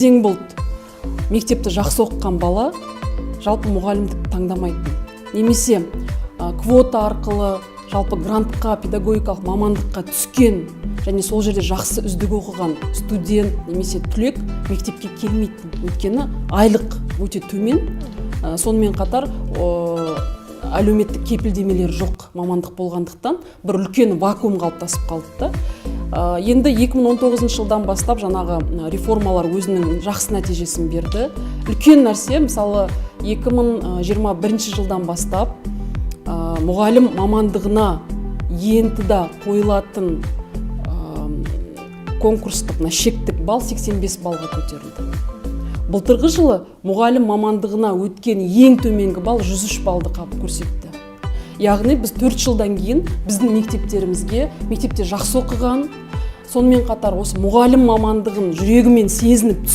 Кезең болды. Мектепті жақсы оқыған бала жалпы мұғалімдік таңдамайтын. Немесе квота арқылы жалпы грантқа, педагогикалық мамандыққа түскен және сол жерде жақсы үздік оқыған студент немесе түлек мектепке келмейтін. Өйткені айлық өте төмен, сонымен қатар әлеуметтік кепілдемелер жоқ мамандық болғандықтан бір үлкен вакуум қалыптасып қалды. Енді 2019 жылдан бастап жаңағы реформалар өзінің жақсы нәтижесін берді. Үлкен нәрсе, мысалы 2021 жылдан бастап мұғалім мамандығына ентіда қойылатын конкурстық шектік балл 85 балға көтерілді. Былтырғы жылы мұғалім мамандығына өткен ең төменгі балл 103 балды көрсетті. Яғни біз 4 жылдан кейін біздің мектепте жақсы оқыған, сонымен қатар осы мұғалім мамандығын жүрегімен сезініп